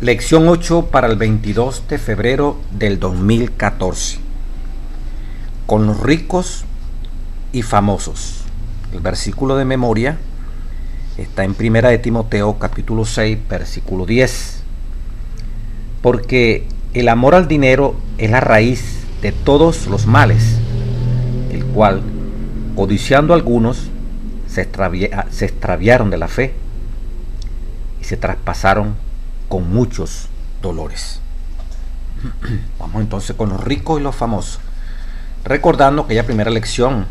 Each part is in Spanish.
Lección 8 para el 22 de febrero del 2014. Con los ricos y famosos. El versículo de memoria está en 1 de Timoteo capítulo 6, versículo 10. Porque el amor al dinero es la raíz de todos los males, el cual, codiciando algunos, se extraviaron de la fe y se traspasaron con muchos dolores. Vamos entonces con los ricos y los famosos. Recordando aquella primera lección,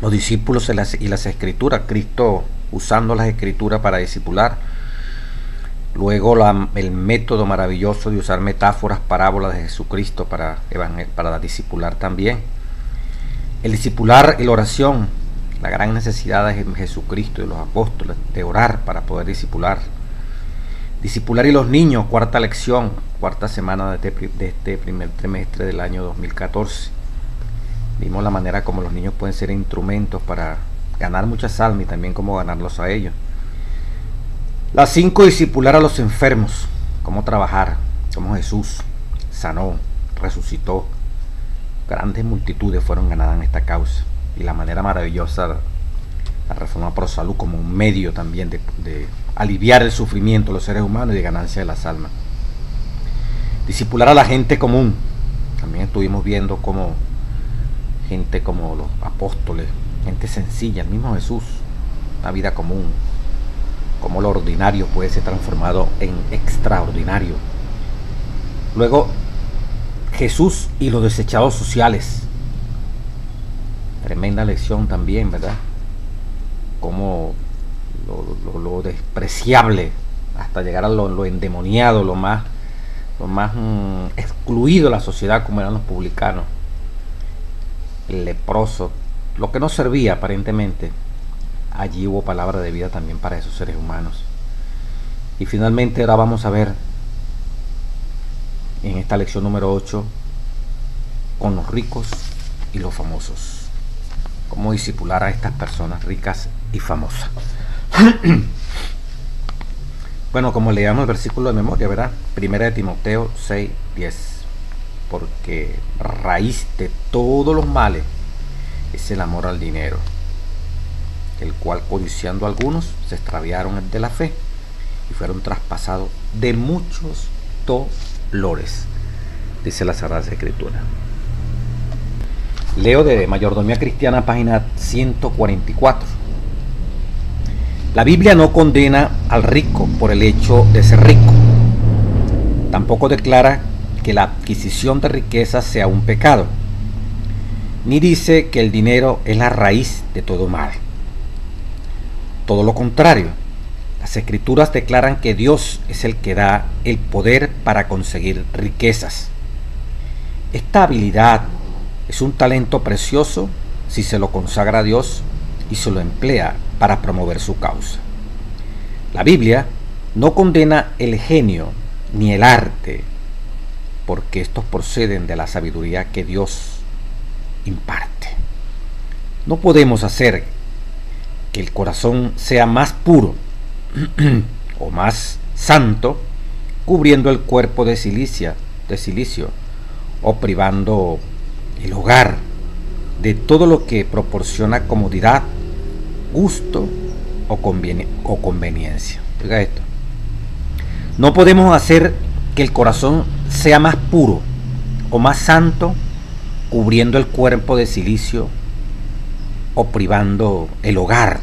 los discípulos y las escrituras, Cristo usando las escrituras para discipular. Luego el método maravilloso de usar metáforas, parábolas de Jesucristo para discipular también. El discipular y la oración, la gran necesidad de Jesucristo y de los apóstoles de orar para poder discipular. Discipular y los niños, cuarta lección, cuarta semana de este primer trimestre del año 2014. Vimos la manera como los niños pueden ser instrumentos para ganar muchas almas y también cómo ganarlos a ellos. Las 5, discipular a los enfermos, cómo trabajar, cómo Jesús sanó, resucitó. Grandes multitudes fueron ganadas en esta causa. Y la manera maravillosa, la Reforma Pro Salud como un medio también de aliviar el sufrimiento de los seres humanos y de ganancia de las almas. Discipular a la gente común. También estuvimos viendo cómo gente como los apóstoles, gente sencilla, el mismo Jesús, una vida común, cómo lo ordinario puede ser transformado en extraordinario. Luego, Jesús y los desechados sociales. Tremenda lección también, ¿verdad? Cómo lo despreciable hasta llegar a lo endemoniado, lo más excluido de la sociedad, como eran los publicanos, el leproso, lo que no servía aparentemente. Allí hubo palabra de vida también para esos seres humanos. Y finalmente ahora vamos a ver en esta lección número 8 con los ricos y los famosos, cómo discipular a estas personas ricas y famosas. Bueno, como leíamos el versículo de memoria, ¿verdad? 1 de Timoteo 6, 10. Porque raíz de todos los males es el amor al dinero, el cual, codiciando algunos, se extraviaron de la fe y fueron traspasados de muchos dolores, dice la Sagrada Escritura. Leo de Mayordomía Cristiana, página 144. La Biblia no condena al rico por el hecho de ser rico. Tampoco declara que la adquisición de riqueza sea un pecado, ni dice que el dinero es la raíz de todo mal. Todo lo contrario, las Escrituras declaran que Dios es el que da el poder para conseguir riquezas. Esta habilidad es un talento precioso si se lo consagra a Dios y se lo emplea para promover su causa. La Biblia no condena el genio ni el arte, porque estos proceden de la sabiduría que Dios imparte. No podemos hacer que el corazón sea más puro o más santo cubriendo el cuerpo de silicio o privando el hogar de todo lo que proporciona comodidad, gusto o conveniencia. Oiga esto. No podemos hacer que el corazón sea más puro o más santo cubriendo el cuerpo de silicio o privando el hogar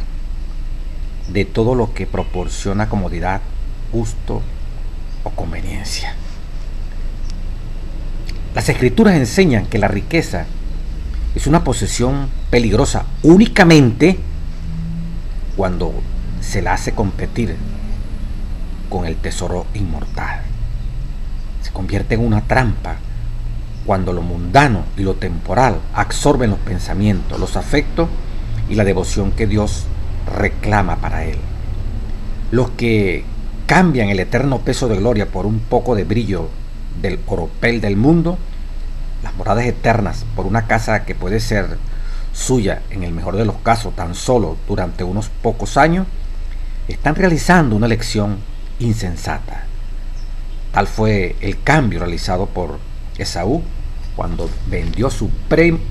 de todo lo que proporciona comodidad, gusto o conveniencia. Las Escrituras enseñan que la riqueza es una posesión peligrosa únicamente cuando se la hace competir con el tesoro inmortal. Se convierte en una trampa cuando lo mundano y lo temporal absorben los pensamientos, los afectos y la devoción que Dios reclama para él. Los que cambian el eterno peso de gloria por un poco de brillo del oropel del mundo, las moradas eternas por una casa que puede ser suya en el mejor de los casos tan solo durante unos pocos años, están realizando una elección insensata. Tal fue el cambio realizado por Esaú cuando vendió su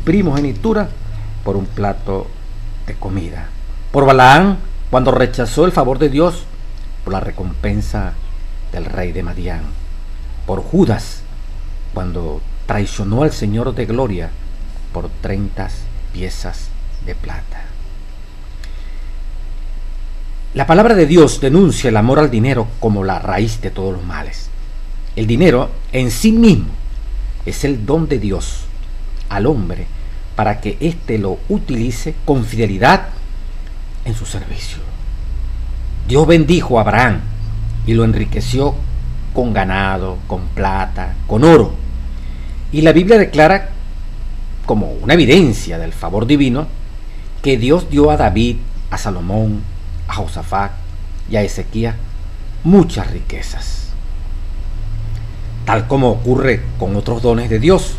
primogenitura por un plato de comida. Por Balaán cuando rechazó el favor de Dios por la recompensa del rey de Madián. Por Judas cuando traicionó al Señor de gloria por 30 piezas de plata. La palabra de Dios denuncia el amor al dinero como la raíz de todos los males. El dinero en sí mismo es el don de Dios al hombre para que éste lo utilice con fidelidad en su servicio. Dios bendijo a Abraham y lo enriqueció con ganado, con plata, con oro. Y la Biblia declara como una evidencia del favor divino que Dios dio a David, a Salomón, a Josafat y a Ezequías muchas riquezas. Tal como ocurre con otros dones de Dios,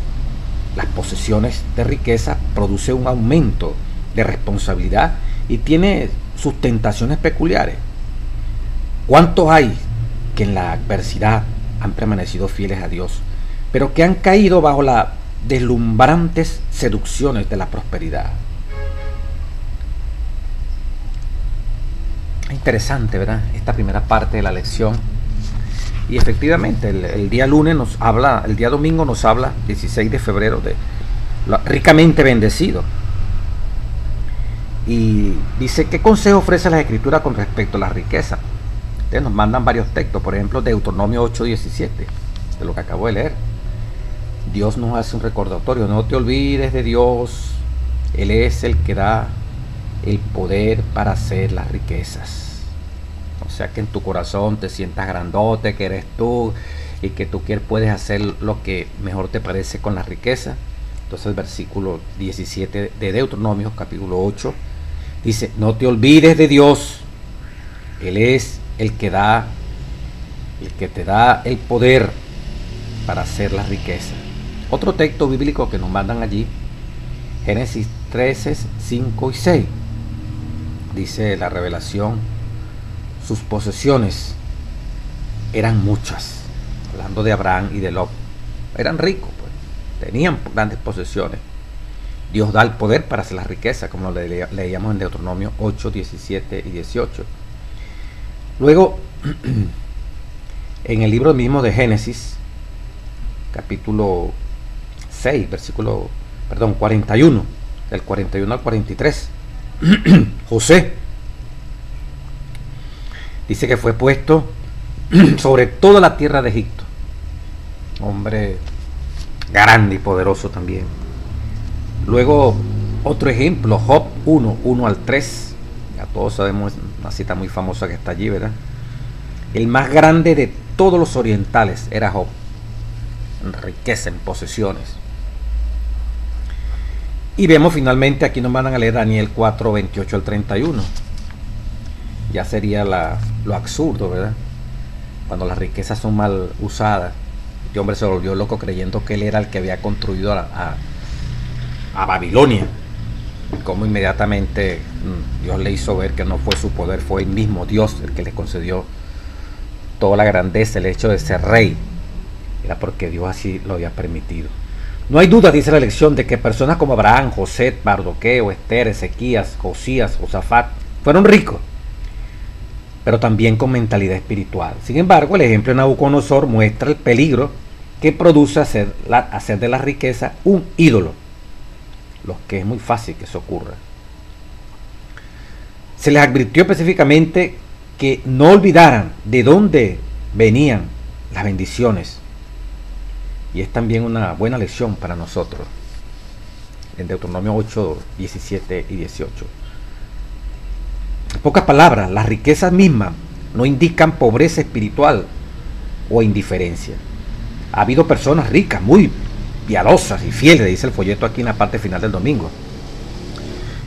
las posesiones de riqueza producen un aumento de responsabilidad y tiene sus tentaciones peculiares. ¿Cuántos hay que en la adversidad han permanecido fieles a Dios, pero que han caído bajo las deslumbrantes seducciones de la prosperidad? Interesante, ¿verdad? Esta primera parte de la lección. Y efectivamente, el día lunes nos habla, el día domingo nos habla, 16 de febrero, de ricamente bendecido. Y dice, ¿qué consejo ofrece la Escritura con respecto a la riqueza? Ustedes nos mandan varios textos, por ejemplo, Deuteronomio 8:17, de lo que acabo de leer. Dios nos hace un recordatorio, no te olvides de Dios, Él es el que da el poder para hacer las riquezas. O sea, que en tu corazón te sientas grandote, que eres tú y que tú puedes hacer lo que mejor te parece con la riqueza. Entonces el versículo 17 de Deuteronomio, capítulo 8, dice, no te olvides de Dios, Él es el que te da el poder para hacer la riqueza. Otro texto bíblico que nos mandan allí, Génesis 13, 5 y 6, dice la revelación, sus posesiones eran muchas, hablando de Abraham y de Lot, eran ricos, pues, tenían grandes posesiones. Dios da el poder para hacer la riqueza, como lo leíamos en Deuteronomio 8, 17 y 18. Luego, en el libro mismo de Génesis, capítulo 6, 41, del 41 al 43, José dice que fue puesto sobre toda la tierra de Egipto, hombre grande y poderoso también. Luego, otro ejemplo, Job 1 al 3, ya todos sabemos una cita muy famosa que está allí, ¿verdad? El más grande de todos los orientales era Job, en riqueza, en posesiones. Y vemos finalmente, aquí nos mandan a leer Daniel 4, 28 al 31. Ya sería lo absurdo, ¿verdad? Cuando las riquezas son mal usadas. Este hombre se volvió loco creyendo que él era el que había construido a Babilonia. Y como inmediatamente Dios le hizo ver que no fue su poder, fue el mismo Dios el que le concedió toda la grandeza, el hecho de ser rey. Era porque Dios así lo había permitido. No hay duda, dice la lección, de que personas como Abraham, José, Mardoqueo, Esther, Ezequías, Josías, Josafat fueron ricos, pero también con mentalidad espiritual. Sin embargo, el ejemplo de Nabucodonosor muestra el peligro que produce hacer de la riqueza un ídolo, lo que es muy fácil que eso ocurra. Se les advirtió específicamente que no olvidaran de dónde venían las bendiciones, y es también una buena lección para nosotros en Deuteronomio 8, 17 y 18. En pocas palabras, las riquezas mismas no indican pobreza espiritual o indiferencia. Ha habido personas ricas, muy piadosas y fieles, dice el folleto aquí en la parte final del domingo,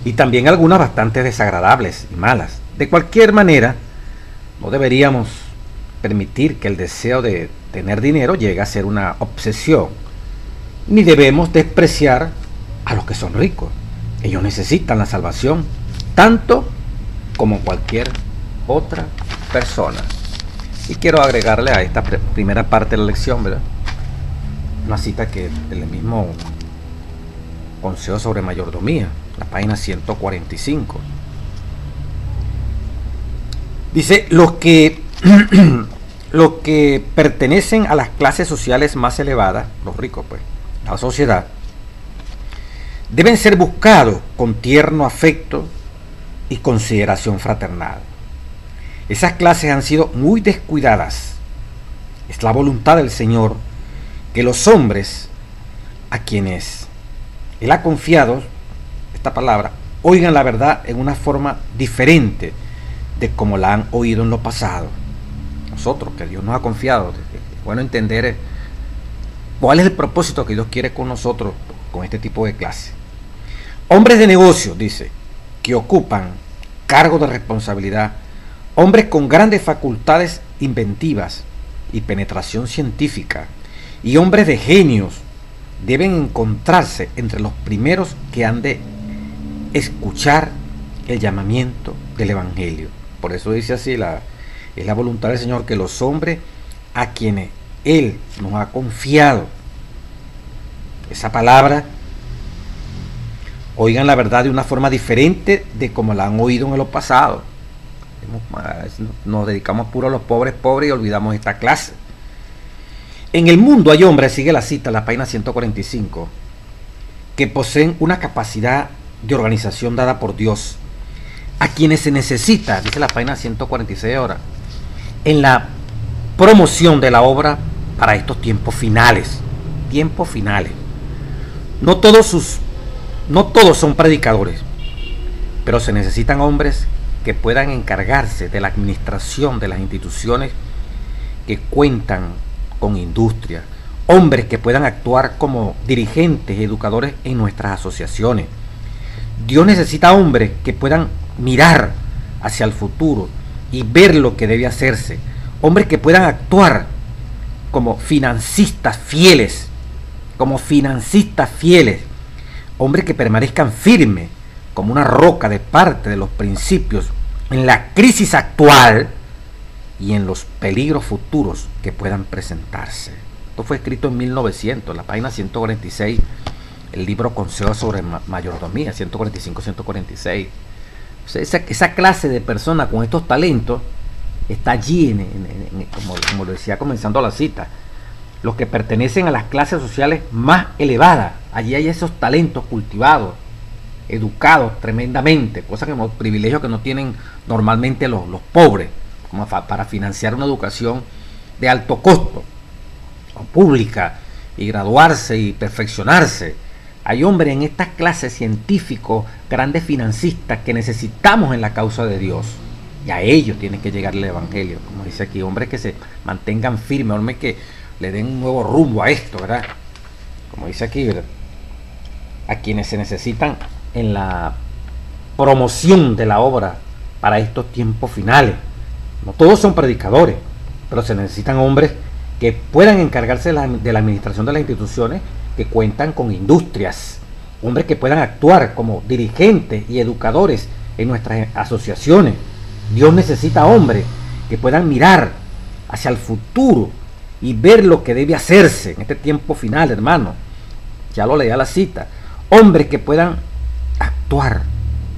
y también algunas bastante desagradables y malas. De cualquier manera, no deberíamos permitir que el deseo de tener dinero llegue a ser una obsesión, ni debemos despreciar a los que son ricos. Ellos necesitan la salvación tanto como cualquier otra persona. Y quiero agregarle a esta primera parte de la lección, ¿verdad?, una cita que del mismo Consejo sobre Mayordomía, la página 145. Dice: los que pertenecen a las clases sociales más elevadas, los ricos, pues, la sociedad, deben ser buscados con tierno afecto y consideración fraternal. Esas clases han sido muy descuidadas. Es la voluntad del Señor que los hombres a quienes Él ha confiado esta palabra oigan la verdad en una forma diferente de como la han oído en lo pasado. Nosotros, que Dios nos ha confiado, es bueno entender cuál es el propósito que Dios quiere con nosotros con este tipo de clase. Hombres de negocios, dice, que ocupan cargos de responsabilidad, hombres con grandes facultades inventivas y penetración científica, y hombres de genios deben encontrarse entre los primeros que han de escuchar el llamamiento del Evangelio. Por eso dice así, es la voluntad del Señor que los hombres a quienes Él nos ha confiado esa palabra oigan la verdad de una forma diferente de como la han oído en lo pasado. Nos dedicamos puro a los pobres y olvidamos esta clase. En el mundo hay hombres, sigue la cita, la página 145, que poseen una capacidad de organización dada por Dios, a quienes se necesita, dice la página 146 ahora, en la promoción de la obra para estos tiempos finales. Tiempos finales. No todos son predicadores, pero se necesitan hombres que puedan encargarse de la administración de las instituciones que cuentan con industria, hombres que puedan actuar como dirigentes y educadores en nuestras asociaciones. Dios necesita hombres que puedan mirar hacia el futuro y ver lo que debe hacerse, hombres que puedan actuar como financistas fieles, hombres que permanezcan firmes como una roca de parte de los principios en la crisis actual y en los peligros futuros que puedan presentarse. Esto fue escrito en 1900, la página 146, el libro Consejo sobre Mayordomía, 145-146. O sea, esa clase de personas con estos talentos está allí, como lo decía comenzando la cita, los que pertenecen a las clases sociales más elevadas. Allí hay esos talentos cultivados, educados tremendamente, cosas que privilegios que no tienen normalmente los pobres, como para financiar una educación de alto costo o pública y graduarse y perfeccionarse. Hay hombres en estas clases, científicos, grandes financistas, que necesitamos en la causa de Dios, y a ellos tiene que llegar el Evangelio, como dice aquí, hombres que se mantengan firmes, hombres que le den un nuevo rumbo a esto, ¿verdad? Como dice aquí, ¿verdad?, a quienes se necesitan en la promoción de la obra para estos tiempos finales. No todos son predicadores, pero se necesitan hombres que puedan encargarse de la administración de las instituciones que cuentan con industrias, hombres que puedan actuar como dirigentes y educadores en nuestras asociaciones. Dios necesita hombres que puedan mirar hacia el futuro y ver lo que debe hacerse en este tiempo final, hermano. Ya lo leía la cita. Hombres que puedan actuar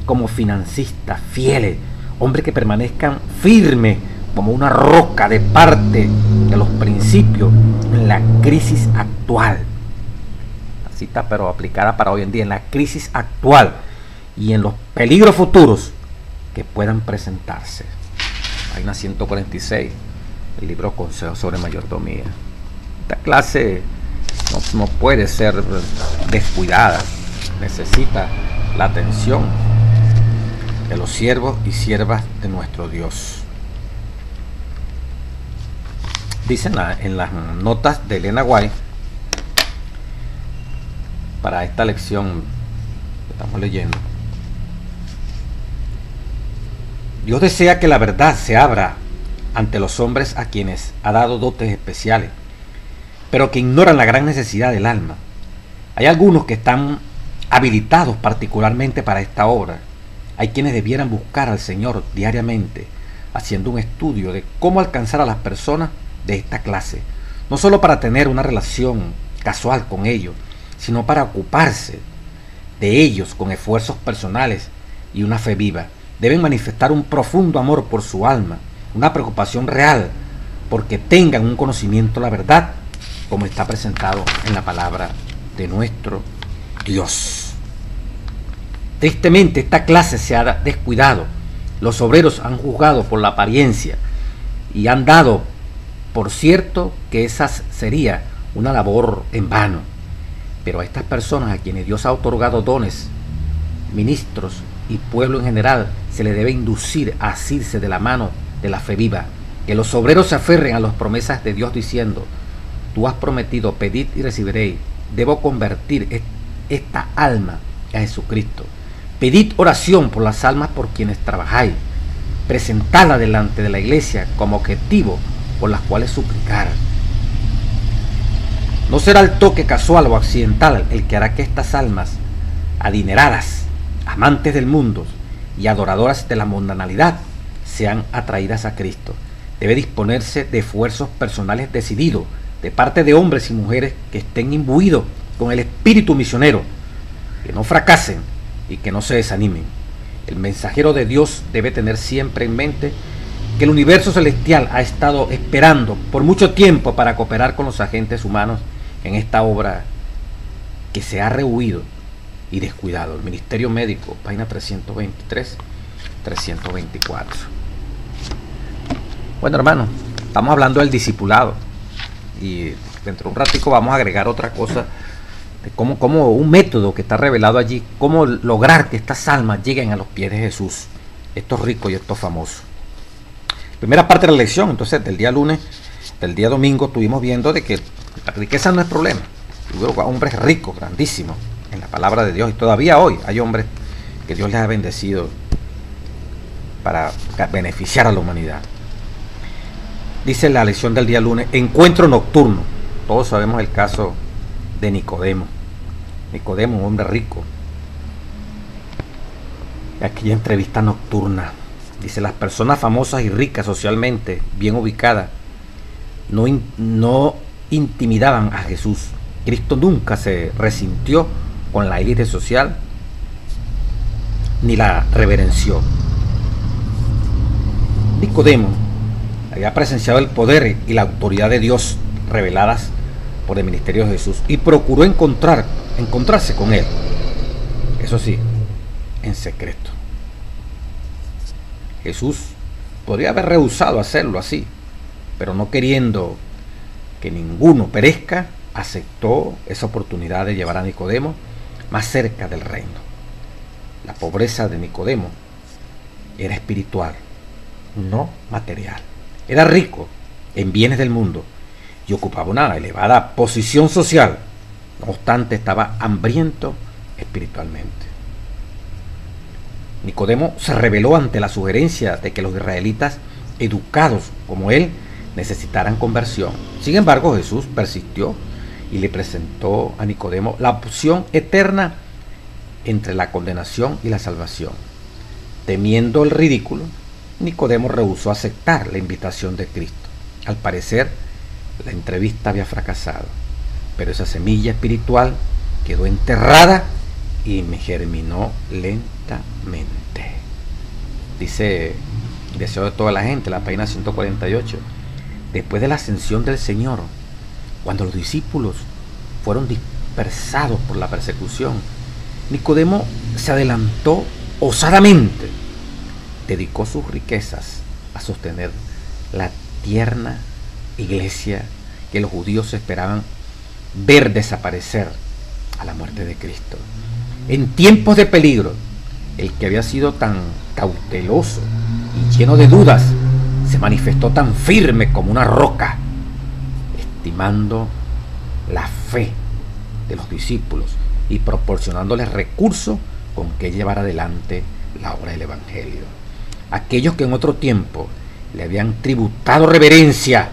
como financistas fieles, hombres que permanezcan firmes como una roca de parte de los principios en la crisis actual. La cita, pero aplicada para hoy en día, en la crisis actual y en los peligros futuros que puedan presentarse. Página 146, el libro Consejo sobre Mayordomía. Esta clase no puede ser descuidada, necesita la atención de los siervos y siervas de nuestro Dios. Dicen en las notas de Elena White para esta lección que estamos leyendo: Dios desea que la verdad se abra ante los hombres a quienes ha dado dotes especiales, pero que ignoran la gran necesidad del alma. Hay algunos que están habilitados particularmente para esta obra. Hay quienes debieran buscar al Señor diariamente haciendo un estudio de cómo alcanzar a las personas de esta clase, no solo para tener una relación casual con ellos, sino para ocuparse de ellos con esfuerzos personales y una fe viva. Deben manifestar un profundo amor por su alma, una preocupación real, porque tengan un conocimiento de la verdad, como está presentado en la palabra de nuestro Dios. Tristemente, esta clase se ha descuidado. Los obreros han juzgado por la apariencia y han dado por cierto que esa sería una labor en vano. Pero a estas personas a quienes Dios ha otorgado dones, ministros y pueblo en general, se les debe inducir a asirse de la mano de la fe viva. Que los obreros se aferren a las promesas de Dios diciendo: tú has prometido, pedid y recibiréis. Debo convertir esta alma a Jesucristo. Pedid oración por las almas por quienes trabajáis. Presentadla delante de la iglesia como objetivo por las cuales suplicar. No será el toque casual o accidental el que hará que estas almas adineradas, amantes del mundo y adoradoras de la mundanalidad sean atraídas a Cristo. Debe disponerse de esfuerzos personales decididos de parte de hombres y mujeres que estén imbuidos con el espíritu misionero, que no fracasen y que no se desanimen. El mensajero de Dios debe tener siempre en mente que el universo celestial ha estado esperando por mucho tiempo para cooperar con los agentes humanos en esta obra que se ha rehuido y descuidado. El Ministerio Médico, página 323, 324. Bueno, hermano, estamos hablando del discipulado y dentro de un ratico vamos a agregar otra cosa de cómo un método que está revelado allí, cómo lograr que estas almas lleguen a los pies de Jesús, estos ricos y estos famosos. Primera parte de la lección, entonces, del día lunes, del día domingo, estuvimos viendo de que la riqueza no es problema. Hubo hombres ricos, grandísimos, en la palabra de Dios, y todavía hoy hay hombres que Dios les ha bendecido para beneficiar a la humanidad. Dice la lección del día lunes: encuentro nocturno. Todos sabemos el caso de Nicodemo. Nicodemo, un hombre rico. Aquella entrevista nocturna. Dice: las personas famosas y ricas socialmente, bien ubicadas, no intimidaban a Jesús. Cristo nunca se resintió con la élite social ni la reverenció. Nicodemo había presenciado el poder y la autoridad de Dios reveladas por el ministerio de Jesús y procuró encontrarse con él, eso sí, en secreto. Jesús podría haber rehusado hacerlo así, pero no queriendo que ninguno perezca, aceptó esa oportunidad de llevar a Nicodemo más cerca del reino. La pobreza de Nicodemo era espiritual, no material. Era rico en bienes del mundo y ocupaba una elevada posición social. No obstante, estaba hambriento espiritualmente. Nicodemo se rebeló ante la sugerencia de que los israelitas educados como él necesitaran conversión. Sin embargo, Jesús persistió y le presentó a Nicodemo la opción eterna entre la condenación y la salvación. Temiendo el ridículo, Nicodemo rehusó aceptar la invitación de Cristo. Al parecer, la entrevista había fracasado, pero esa semilla espiritual quedó enterrada y me germinó lentamente. Dice Deseo de toda la gente, la página 148. Después de la ascensión del Señor, cuando los discípulos fueron dispersados por la persecución, Nicodemo se adelantó osadamente. Dedicó sus riquezas a sostener la tierna iglesia que los judíos esperaban ver desaparecer a la muerte de Cristo. En tiempos de peligro, el que había sido tan cauteloso y lleno de dudas se manifestó tan firme como una roca, estimando la fe de los discípulos y proporcionándoles recursos con que llevar adelante la obra del Evangelio. Aquellos que en otro tiempo le habían tributado reverencia,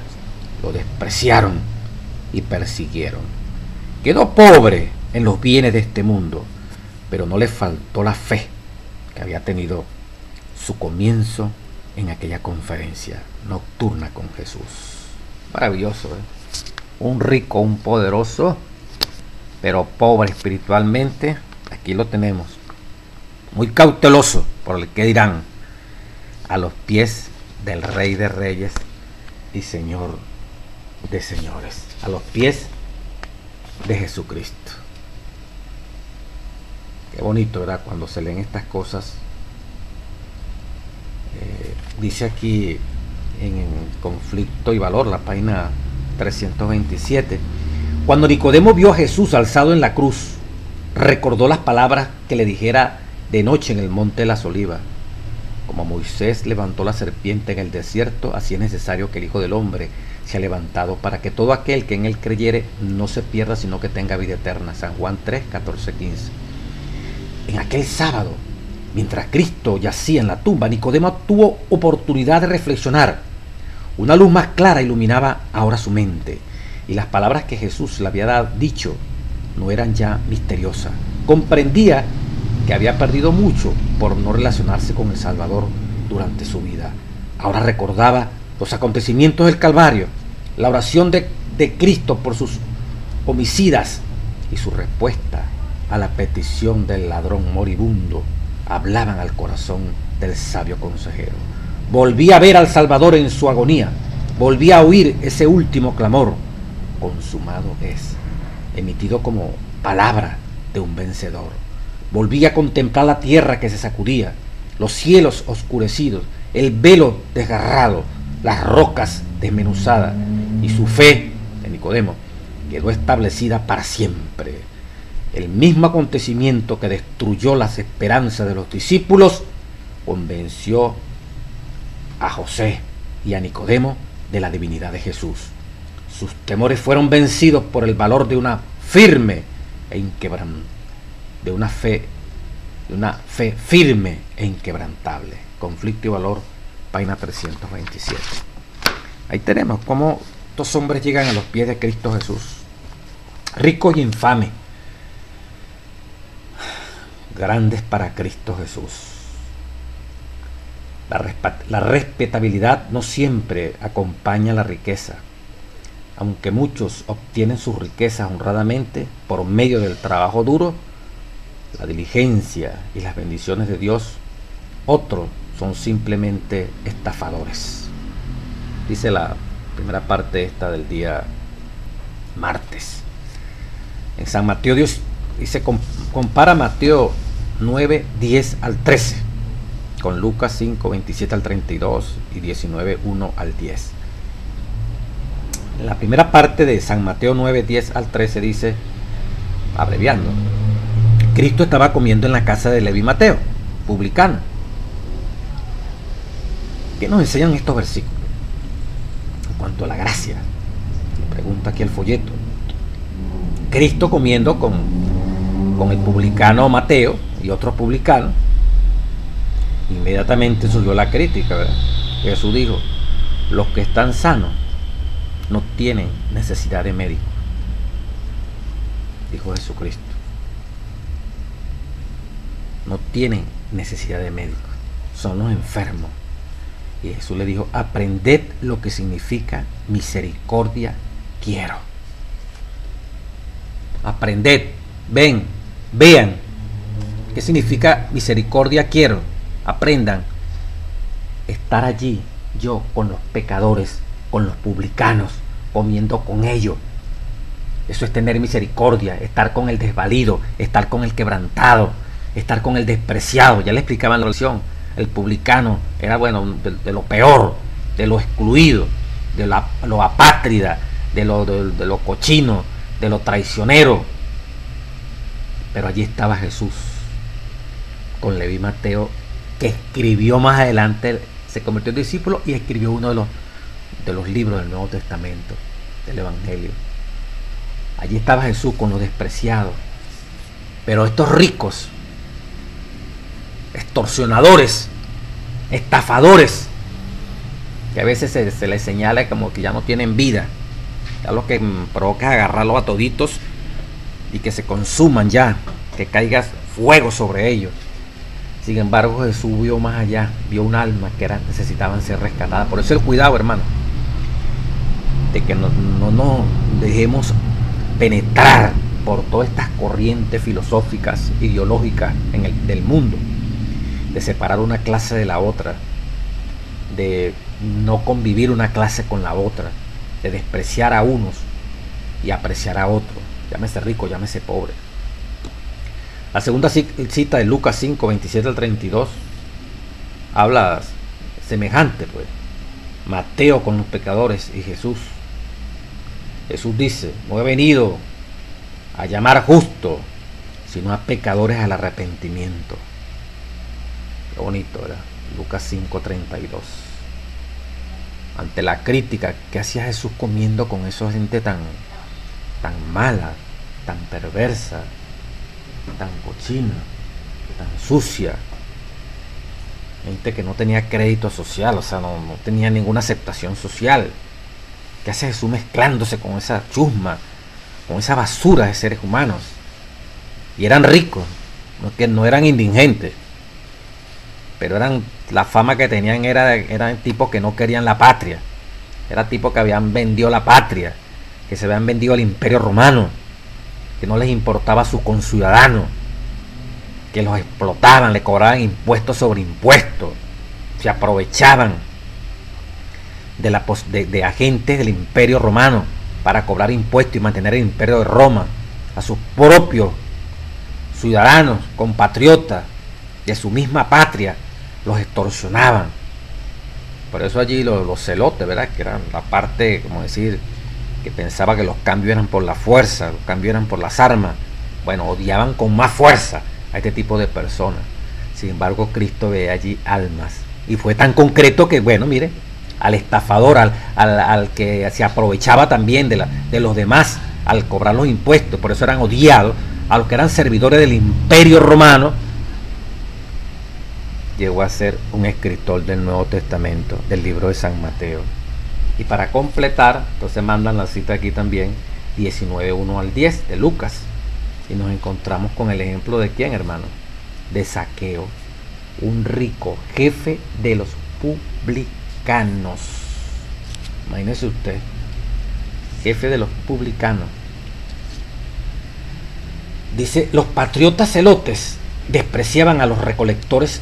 lo despreciaron y persiguieron. Quedó pobre en los bienes de este mundo, pero no le faltó la fe que había tenido su comienzo en aquella conferencia nocturna con Jesús. Maravilloso, ¿eh? Un rico, un poderoso, pero pobre espiritualmente. Aquí lo tenemos, muy cauteloso por el que dirán, a los pies del Rey de Reyes y Señor de Señores, a los pies de Jesucristo. Qué bonito, ¿verdad?, cuando se leen estas cosas. Dice aquí en Conflicto y Valor, la página 327, cuando Nicodemo vio a Jesús alzado en la cruz, recordó las palabras que le dijera de noche en el monte de las Olivas: como Moisés levantó la serpiente en el desierto, así es necesario que el Hijo del Hombre sea levantado, para que todo aquel que en él creyere no se pierda, sino que tenga vida eterna. San Juan 3, 14, 15. En aquel sábado, mientras Cristo yacía en la tumba, Nicodemo tuvo oportunidad de reflexionar. Una luz más clara iluminaba ahora su mente, y las palabras que Jesús le había dicho no eran ya misteriosas. Comprendía que había perdido mucho por no relacionarse con el Salvador durante su vida. Ahora recordaba los acontecimientos del Calvario, la oración de Cristo por sus homicidas y su respuesta a la petición del ladrón moribundo hablaban al corazón del sabio consejero. Volví a ver al Salvador en su agonía, volví a oír ese último clamor: consumado es, emitido como palabra de un vencedor. Volví a contemplar la tierra que se sacudía, los cielos oscurecidos, el velo desgarrado, las rocas desmenuzadas, y su fe de Nicodemo quedó establecida para siempre. El mismo acontecimiento que destruyó las esperanzas de los discípulos convenció a José y a Nicodemo de la divinidad de Jesús. Sus temores fueron vencidos por el valor de una firme e inquebrantable, de una fe firme e inquebrantable. Conflicto y Valor, página 327. Ahí tenemos cómo estos hombres llegan a los pies de Cristo Jesús, ricos y infames, grandes para Cristo Jesús. La respetabilidad no siempre acompaña la riqueza. Aunque muchos obtienen sus riquezas honradamente por medio del trabajo duro, la diligencia y las bendiciones de Dios, otros son simplemente estafadores. Dice la primera parte esta del día martes. En San Mateo Dios dice, compara Mateo 9, 10 al 13 con Lucas 5, 27 al 32 y 19, 1 al 10. En la primera parte de San Mateo 9, 10 al 13 dice, abreviando: Cristo estaba comiendo en la casa de Leví y Mateo, publicano. ¿Qué nos enseñan estos versículos en cuanto a la gracia? Le pregunta aquí el folleto. Cristo comiendo con el publicano Mateo y otros publicanos. Inmediatamente surgió la crítica, ¿verdad? Jesús dijo: los que están sanos no tienen necesidad de médico. Dijo Jesucristo: no tienen necesidad de médico, son los enfermos. Y Jesús le dijo: aprended lo que significa misericordia quiero. Aprended, vean qué significa misericordia quiero. Aprendan. Estar allí yo con los pecadores, con los publicanos, comiendo con ellos. Eso es tener misericordia, estar con el desvalido, estar con el quebrantado, estar con el despreciado. Ya le explicaba en la lección, el publicano era, bueno, de lo peor, de lo excluido, de lo apátrida, de lo cochino, de lo traicionero. Pero allí estaba Jesús con Leví y Mateo, que escribió más adelante, se convirtió en discípulo y escribió uno de los libros del Nuevo Testamento, del Evangelio. Allí estaba Jesús con los despreciados. Pero estos ricos, extorsionadores, estafadores, que a veces se les señala como que ya no tienen vida, ya lo que provoca es agarrarlos a toditos y que se consuman ya, que caiga fuego sobre ellos. Sin embargo, Jesús vio más allá, vio un alma que necesitaban ser rescatadas. Por eso el cuidado, hermano, de que no nos dejemos penetrar por todas estas corrientes filosóficas, ideológicas del mundo, de separar una clase de la otra, de no convivir una clase con la otra, de despreciar a unos y apreciar a otros, llámese rico, llámese pobre. La segunda cita de Lucas 5, 27 al 32 habla semejante, pues. Mateo con los pecadores y Jesús. Jesús dice: no he venido a llamar justo, sino a pecadores al arrepentimiento. Qué bonito, ¿verdad? Lucas 5, 32. Ante la crítica, ¿qué hacía Jesús comiendo con esa gente tan mala, tan perversa, tan cochina, tan sucia? Gente que no tenía crédito social, o sea, no tenía ninguna aceptación social. ¿Qué hace Jesús mezclándose con esa chusma, con esa basura de seres humanos? Y eran ricos, que no eran indigentes, pero la fama que tenían eran tipos que no querían la patria, eran tipos que habían vendido la patria, que se habían vendido al Imperio Romano, que no les importaba a sus conciudadanos, que los explotaban, le cobraban impuestos sobre impuestos, se aprovechaban de agentes del Imperio Romano para cobrar impuestos y mantener el Imperio de Roma a sus propios ciudadanos, compatriotas de su misma patria, los extorsionaban. Por eso allí los celotes, ¿verdad?, que eran la parte, como decir, que pensaba que los cambios eran por la fuerza, los cambios eran por las armas. Bueno, odiaban con más fuerza a este tipo de personas. Sin embargo, Cristo ve allí almas, y fue tan concreto que, bueno, mire, al estafador, al que se aprovechaba también de los demás al cobrar los impuestos, por eso eran odiados, a los que eran servidores del Imperio Romano, llegó a ser un escritor del Nuevo Testamento, del libro de San Mateo. Y para completar, entonces mandan la cita aquí también, 19, 1 al 10 de Lucas, y nos encontramos con el ejemplo de quién, hermano, de Zaqueo, un rico jefe de los publicanos. Imagínese usted, jefe de los publicanos. Dice: los patriotas celotes despreciaban a los recolectores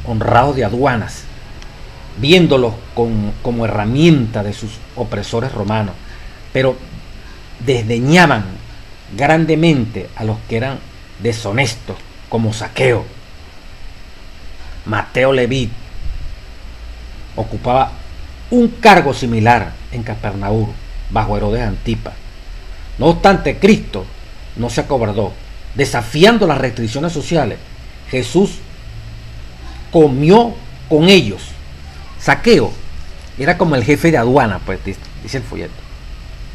honrados de aduanas, viéndolos como herramienta de sus opresores romanos, pero desdeñaban grandemente a los que eran deshonestos, como Zaqueo. Mateo Leví ocupaba un cargo similar en Capernaum bajo Herodes Antipas. No obstante, Cristo no se acobardó. Desafiando las restricciones sociales, Jesús comió con ellos. Zaqueo era como el jefe de aduana, pues dice el folleto.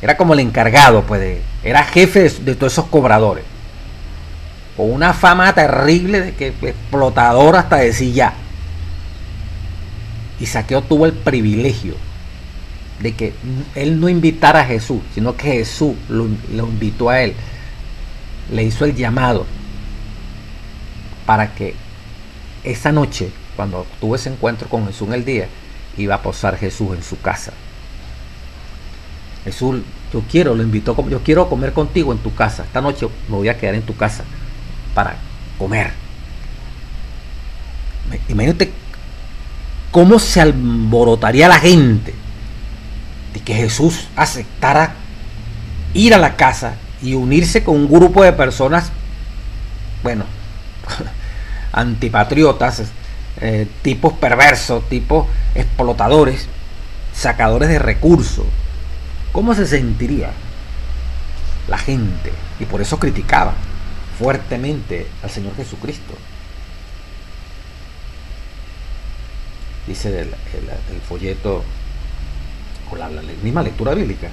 Era como el encargado, pues era jefe de todos esos cobradores, con una fama terrible de que explotador hasta decir ya. Y Zaqueo tuvo el privilegio de que él no invitara a Jesús, sino que Jesús lo invitó a él, le hizo el llamado para que esa noche, cuando tuvo ese encuentro con Jesús en el día, iba a posar Jesús en su casa. Jesús, lo invitó, yo quiero comer contigo en tu casa, esta noche me voy a quedar en tu casa para comer. Imagínate cómo se alborotaría la gente de que Jesús aceptara ir a la casa y unirse con un grupo de personas, bueno, antipatriotas, tipos perversos, tipos explotadores, sacadores de recursos. ¿Cómo se sentiría la gente? Y por eso criticaba fuertemente al Señor Jesucristo. Dice el folleto, o la misma lectura bíblica,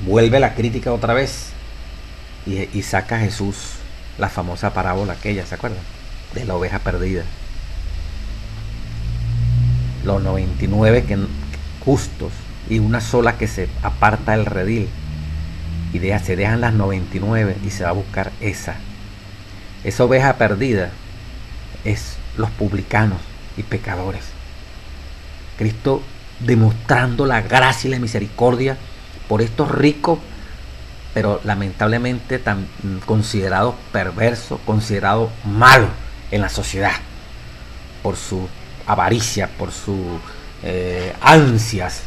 vuelve la crítica otra vez y saca a Jesús la famosa parábola aquella, ¿se acuerdan?, de la oveja perdida. Los 99 justos y una sola que se aparta del redil, y se dejan las 99 y se va a buscar esa oveja perdida. es los publicanos y pecadores. Cristo demostrando la gracia y la misericordia por estos ricos, pero lamentablemente tan considerados perversos, considerados malos en la sociedad, por su avaricia, por sus ansias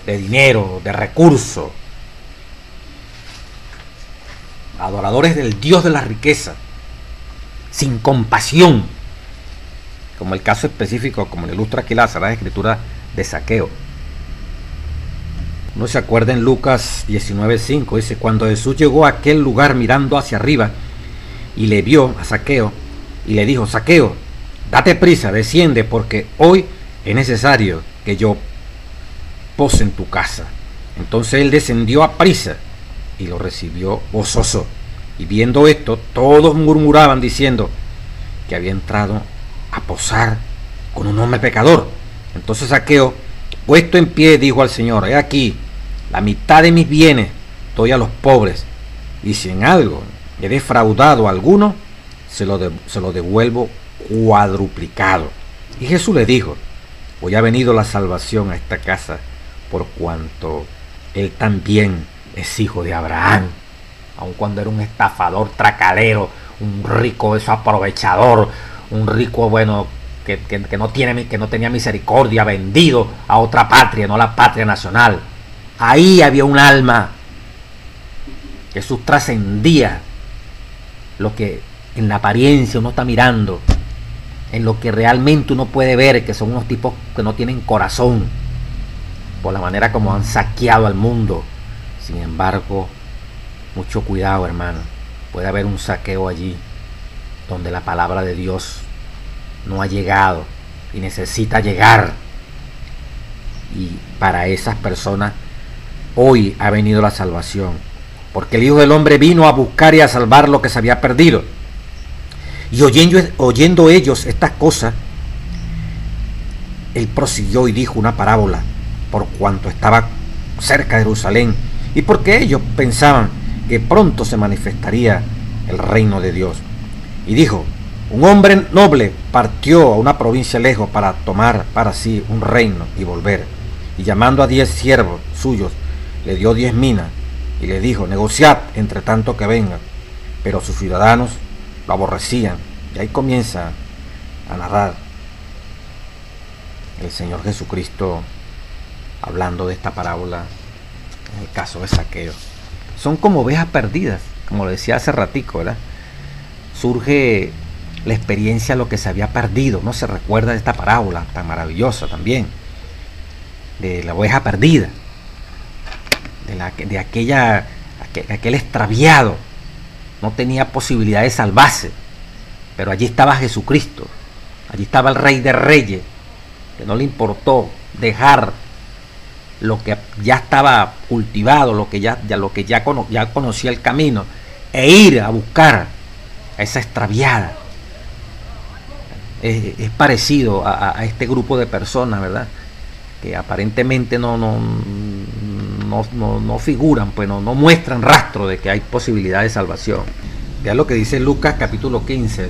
de dinero, de recursos, adoradores del Dios de la riqueza, sin compasión, como el caso específico, como le ilustra aquí la Sagrada Escritura, de Zaqueo. No se acuerda en Lucas 19:5, dice: cuando Jesús llegó a aquel lugar mirando hacia arriba y le vio a Zaqueo y le dijo: Zaqueo, date prisa, desciende, porque hoy es necesario que yo pose en tu casa. Entonces él descendió a prisa y lo recibió gozoso. Y viendo esto, todos murmuraban diciendo que había entrado a posar con un hombre pecador. Entonces Zaqueo, puesto en pie, dijo al Señor: he aquí, la mitad de mis bienes doy a los pobres, y si en algo he defraudado a alguno, se lo devuelvo cuadruplicado. Y Jesús le dijo: hoy ha venido la salvación a esta casa, por cuanto él también es hijo de Abraham. Aun cuando era un estafador, tracalero, un rico desaprovechador, un rico que no tenía misericordia, vendido a otra patria, no la patria nacional. Ahí había un alma. Jesús trascendía lo que en la apariencia uno está mirando, en lo que realmente uno puede ver, que son unos tipos que no tienen corazón, por la manera como han saqueado al mundo. Sin embargo, mucho cuidado, hermano, puede haber un saqueo allí donde la palabra de Dios no ha llegado y necesita llegar. Y para esas personas hoy ha venido la salvación, porque el Hijo del Hombre vino a buscar y a salvar lo que se había perdido. Y oyendo ellos estas cosas, él prosiguió y dijo una parábola, por cuanto estaba cerca de Jerusalén y porque ellos pensaban que pronto se manifestaría el reino de Dios. Y dijo: un hombre noble partió a una provincia lejos para tomar para sí un reino y volver. Y llamando a 10 siervos suyos, le dio 10 minas y le dijo: negociad entre tanto que vengan. Pero sus ciudadanos lo aborrecían. Y ahí comienza a narrar el Señor Jesucristo hablando de esta parábola en el caso de Zaqueo. Son como ovejas perdidas, como lo decía hace ratico, ¿verdad? Surge la experiencia de lo que se había perdido. No se recuerda de esta parábola tan maravillosa también, de la oveja perdida, de aquel extraviado. No tenía posibilidad de salvarse, pero allí estaba Jesucristo, allí estaba el Rey de Reyes, que no le importó dejar lo que ya estaba cultivado, lo que ya conocía el camino, e ir a buscar a esa extraviada. Es parecido a este grupo de personas, ¿verdad?, que aparentemente no figuran, pues no muestran rastro de que hay posibilidad de salvación. Vean lo que dice Lucas capítulo 15.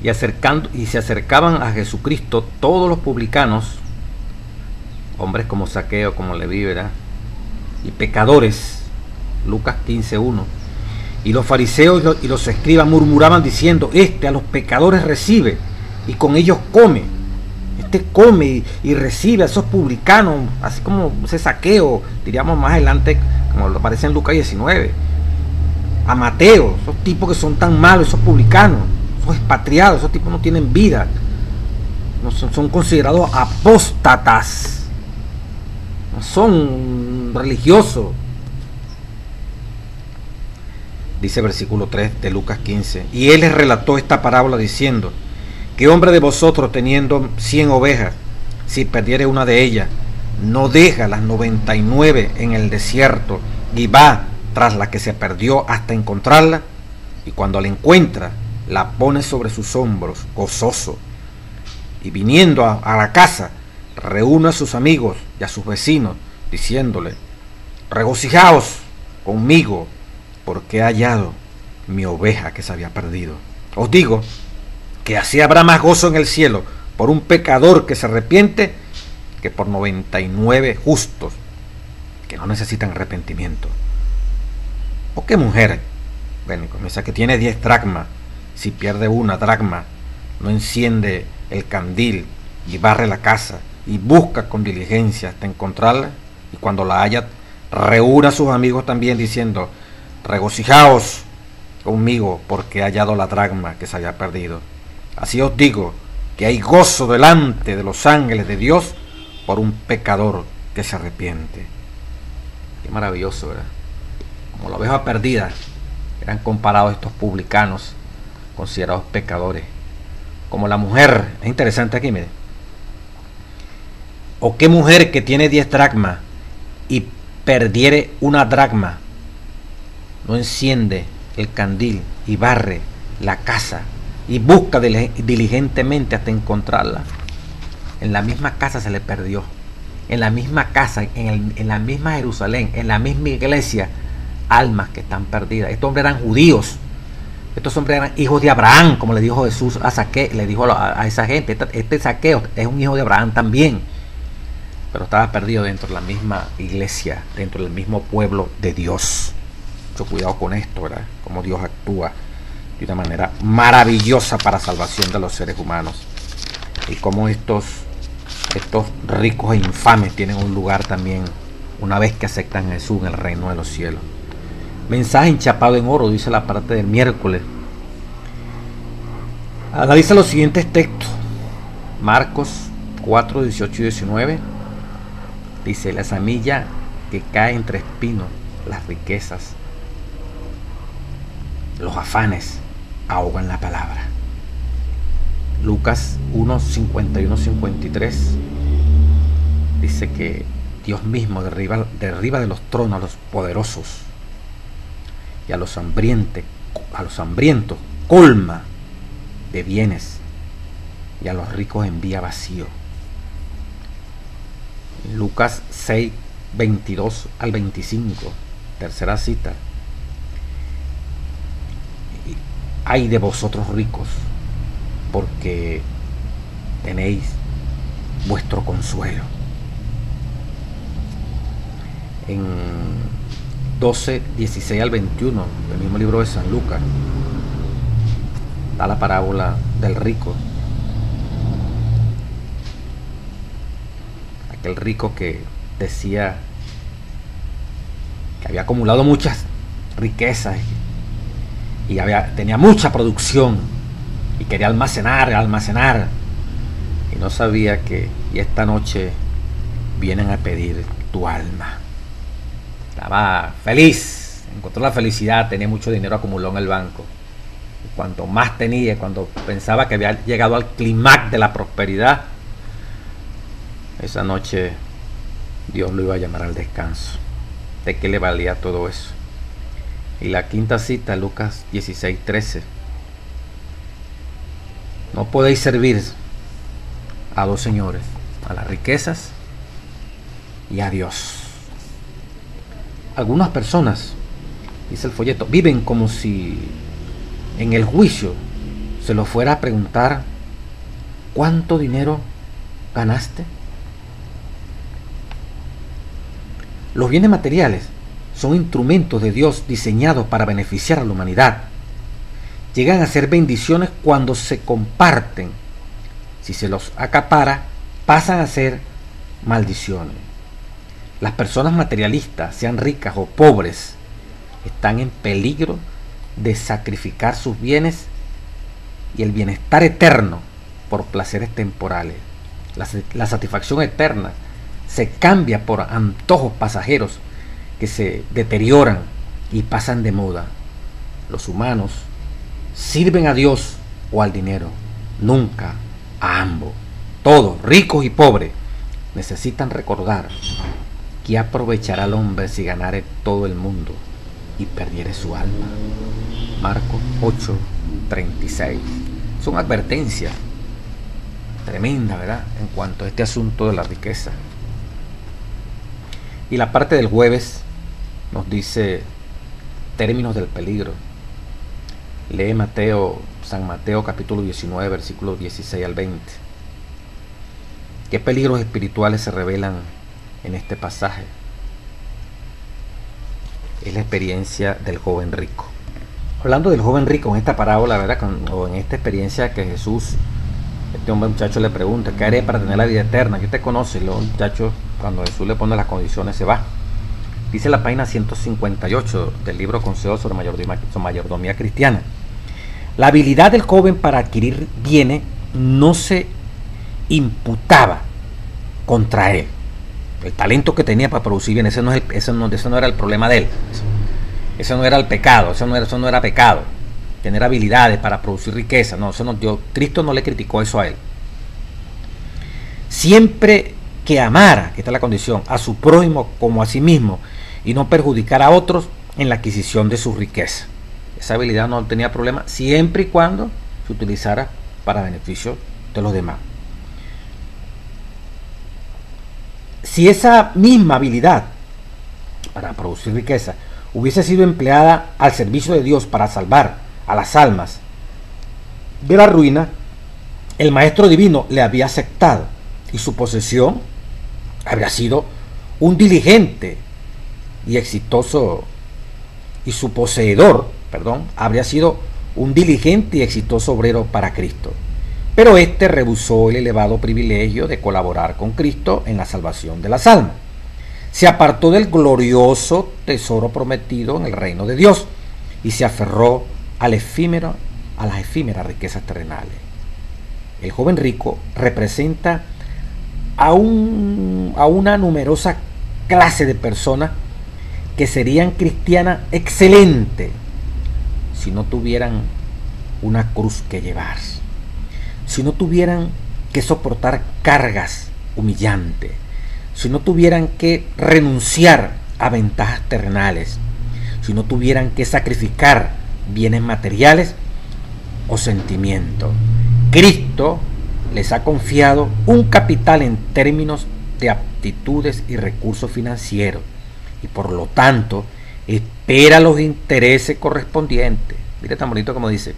Y se acercaban a Jesucristo todos los publicanos, hombres como Zaqueo, como Leví, ¿verdad?, y pecadores. Lucas 15:1. Y los fariseos y los escribas murmuraban diciendo: a los pecadores recibe y con ellos come. Come y recibe a esos publicanos, así como ese Zaqueo, diríamos más adelante, como lo aparece en Lucas 19. A Mateo, esos tipos que son tan malos, esos publicanos, esos expatriados, esos tipos no tienen vida, no son considerados apóstatas, no son religiosos. Dice versículo 3 de Lucas 15: y él les relató esta parábola diciendo: ¿qué hombre de vosotros, teniendo 100 ovejas, si perdiere una de ellas, no deja las 99 en el desierto y va tras la que se perdió hasta encontrarla? Y cuando la encuentra, la pone sobre sus hombros, gozoso. Y viniendo a la casa, reúne a sus amigos y a sus vecinos, diciéndole: regocijaos conmigo, porque he hallado mi oveja que se había perdido. Os digo que así habrá más gozo en el cielo por un pecador que se arrepiente que por 99 justos que no necesitan arrepentimiento. ¿O qué mujer? Bueno, comienza que tiene 10 dracmas, si pierde una dracma, no enciende el candil y barre la casa y busca con diligencia hasta encontrarla, y cuando la haya, reúna a sus amigos también diciendo: regocijaos conmigo porque he hallado la dracma que se había perdido. Así os digo que hay gozo delante de los ángeles de Dios por un pecador que se arrepiente. Qué maravilloso, ¿verdad? Como la oveja perdida eran comparados estos publicanos considerados pecadores. Como la mujer, es interesante aquí, mire. ¿O qué mujer que tiene 10 dracmas y perdiere una dracma no enciende el candil y barre la casa y busca diligentemente hasta encontrarla? En la misma casa se le perdió, en la misma casa, en la misma Jerusalén, en la misma iglesia, almas que están perdidas. Estos hombres eran judíos, estos hombres eran hijos de Abraham, como le dijo Jesús a Zaqueo, le dijo a esa gente. Este Zaqueo es un hijo de Abraham también, pero estaba perdido dentro de la misma iglesia, dentro del mismo pueblo de Dios. Mucho cuidado con esto, ¿verdad? Cómo Dios actúa de una manera maravillosa para salvación de los seres humanos, y cómo estos ricos e infames tienen un lugar también una vez que aceptan a Jesús en el reino de los cielos. Mensaje enchapado en oro, dice la parte del miércoles. Analiza los siguientes textos. Marcos 4, 18 y 19. Dice: la semilla que cae entre espinos, las riquezas, los afanes ahogan la palabra. Lucas 1, 51, 53 dice que Dios mismo derriba de los tronos a los poderosos, y a los hambrientos colma de bienes, y a los ricos envía vacío. Lucas 6, 22 al 25, tercera cita: ay de vosotros ricos, porque tenéis vuestro consuelo. En 12, 16 al 21, el mismo libro de San Lucas, da la parábola del rico. Aquel rico que decía que había acumulado muchas riquezas y tenía mucha producción y quería almacenar, y no sabía que esta noche vienen a pedir tu alma. Estaba feliz, encontró la felicidad, tenía mucho dinero acumulado en el banco, y cuanto más tenía, cuando pensaba que había llegado al clímax de la prosperidad, esa noche Dios lo iba a llamar al descanso. ¿De qué le valía todo eso? Y la quinta cita, Lucas 16, 13: no podéis servir a dos señores, a las riquezas y a Dios. Algunas personas, dice el folleto, viven como si en el juicio se lo fuera a preguntar: ¿cuánto dinero ganaste? Los bienes materiales son instrumentos de Dios diseñados para beneficiar a la humanidad. Llegan a ser bendiciones cuando se comparten. Si se los acapara, pasan a ser maldiciones. Las personas materialistas, sean ricas o pobres, están en peligro de sacrificar sus bienes y el bienestar eterno por placeres temporales. La satisfacción eterna se cambia por antojos pasajeros que se deterioran y pasan de moda. Los humanos sirven a Dios o al dinero, nunca a ambos. Todos, ricos y pobres, necesitan recordar que aprovechará al hombre si ganare todo el mundo y perdiere su alma. Marcos 8, 36. Son advertencias tremendas, ¿verdad?, en cuanto a este asunto de la riqueza. Y la parte del jueves nos dice términos del peligro. Lee San Mateo capítulo 19, versículos 16 al 20. ¿Qué peligros espirituales se revelan en este pasaje? Es la experiencia del joven rico. Hablando del joven rico en esta parábola, ¿verdad? O en esta experiencia que Jesús, este hombre muchacho le pregunta, ¿qué haré para tener la vida eterna? ¿Qué te conoce? Y luego el muchacho, cuando Jesús le pone las condiciones, se va. Dice la página 158 del libro Consejos sobre mayordomía cristiana. La habilidad del joven para adquirir bienes no se imputaba contra él. El talento que tenía para producir bienes, ese no era el problema de él. Eso no era el pecado, eso no era pecado. Tener habilidades para producir riqueza, Cristo no le criticó eso a él. Siempre que amara, esta es la condición, a su prójimo como a sí mismo y no perjudicar a otros en la adquisición de su riqueza. Esa habilidad no tenía problema siempre y cuando se utilizara para beneficio de los demás. Si esa misma habilidad para producir riqueza hubiese sido empleada al servicio de Dios para salvar a las almas de la ruina, el Maestro Divino le había aceptado y su posesión habría sido un diligente y exitoso, y su poseedor, habría sido un diligente y exitoso obrero para Cristo. Pero éste rehusó el elevado privilegio de colaborar con Cristo en la salvación de las almas. Se apartó del glorioso tesoro prometido en el reino de Dios y se aferró a las efímeras riquezas terrenales. El joven rico representa a una numerosa clase de personas que serían cristianas excelentes si no tuvieran una cruz que llevar, si no tuvieran que soportar cargas humillantes, si no tuvieran que renunciar a ventajas terrenales, si no tuvieran que sacrificar bienes materiales o sentimientos. Cristo les ha confiado un capital en términos de aptitudes y recursos financieros y por lo tanto espera los intereses correspondientes. Mire tan bonito como dice: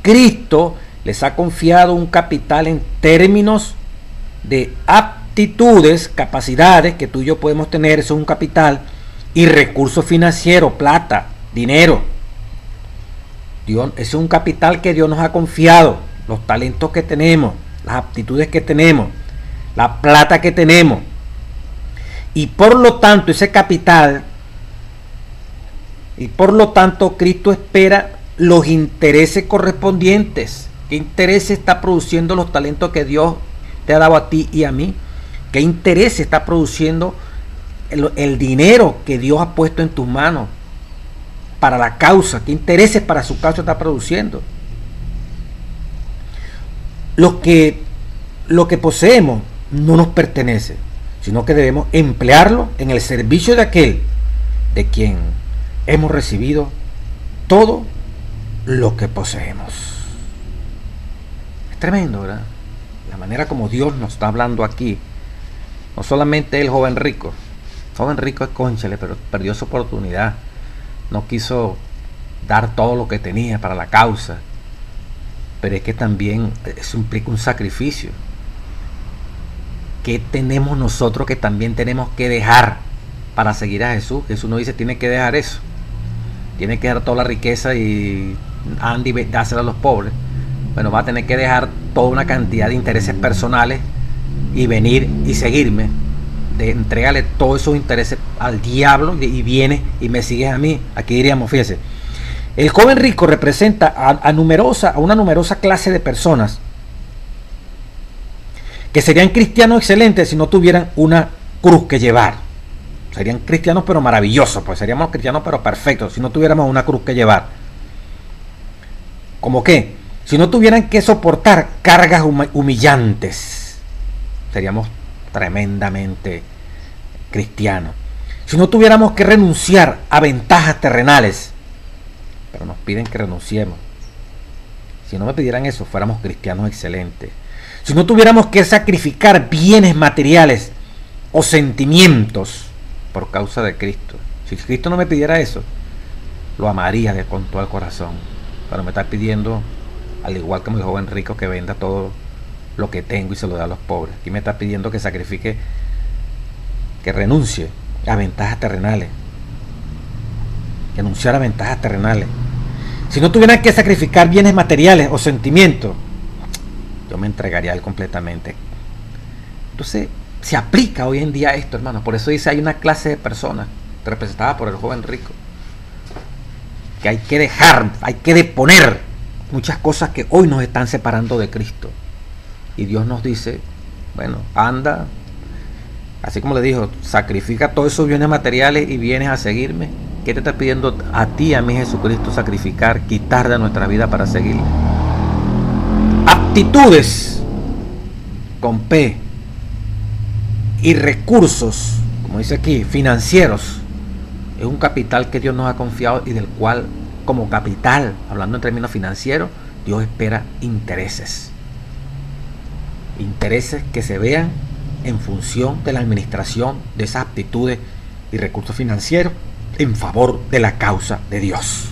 Cristo les ha confiado un capital en términos de aptitudes, capacidades que tú y yo podemos tener. Eso es un capital, y recursos financieros, plata, dinero. Dios, ese es un capital que Dios nos ha confiado. Los talentos que tenemos, las aptitudes que tenemos, la plata que tenemos. Y por lo tanto, ese capital, Cristo espera los intereses correspondientes. ¿Qué interés está produciendo los talentos que Dios te ha dado a ti y a mí? ¿Qué interés está produciendo el dinero que Dios ha puesto en tus manos para la causa? ¿Qué intereses para su causa está produciendo? Lo que poseemos no nos pertenece, sino que debemos emplearlo en el servicio de aquel de quien hemos recibido todo lo que poseemos. Es tremendo, ¿verdad? La manera como Dios nos está hablando aquí. No solamente el joven rico. El joven rico es cónchale, pero perdió su oportunidad. No quiso dar todo lo que tenía para la causa. Pero es que también eso implica un sacrificio. ¿Qué tenemos nosotros que también tenemos que dejar para seguir a Jesús? Jesús nos dice, tiene que dejar eso. Tiene que dejar toda la riqueza y dársela a los pobres. Bueno, va a tener que dejar toda una cantidad de intereses personales y venir y seguirme. Entrégale todos esos intereses al diablo y vienes y me sigues a mí. Aquí diríamos, fíjese, el joven rico representa a una numerosa clase de personas que serían cristianos excelentes si no tuvieran una cruz que llevar. Serían cristianos pero maravillosos, pues seríamos cristianos pero perfectos si no tuviéramos una cruz que llevar. ¿Cómo qué? Si no tuvieran que soportar cargas humillantes, seríamos tremendamente cristianos. Si no tuviéramos que renunciar a ventajas terrenales, pero nos piden que renunciemos. Si no me pidieran eso, fuéramos cristianos excelentes. Si no tuviéramos que sacrificar bienes materiales o sentimientos por causa de Cristo. Si Cristo no me pidiera eso, lo amaría con todo el corazón. pero me está pidiendo, al igual que el joven rico, que venda todo lo que tengo y se lo dé a los pobres. Aquí me está pidiendo que sacrifique, que renuncie a ventajas terrenales, que renunciar a ventajas terrenales. Si no tuviera que sacrificar bienes materiales o sentimientos, yo me entregaría a él completamente. Entonces, se aplica hoy en día esto, hermanos. Por eso dice, hay una clase de personas representada por el joven rico, que hay que dejar, hay que deponer muchas cosas que hoy nos están separando de Cristo. Y Dios nos dice, bueno, anda, así como le dijo, sacrifica todos esos bienes materiales y vienes a seguirme. ¿Qué te está pidiendo a ti, a mí, Jesucristo, sacrificar, quitar de nuestra vida para seguirle? Aptitudes con P y recursos, como dice aquí, financieros, es un capital que Dios nos ha confiado y del cual, como capital, hablando en términos financieros, Dios espera intereses. Intereses que se vean en función de la administración de esas aptitudes y recursos financieros en favor de la causa de Dios.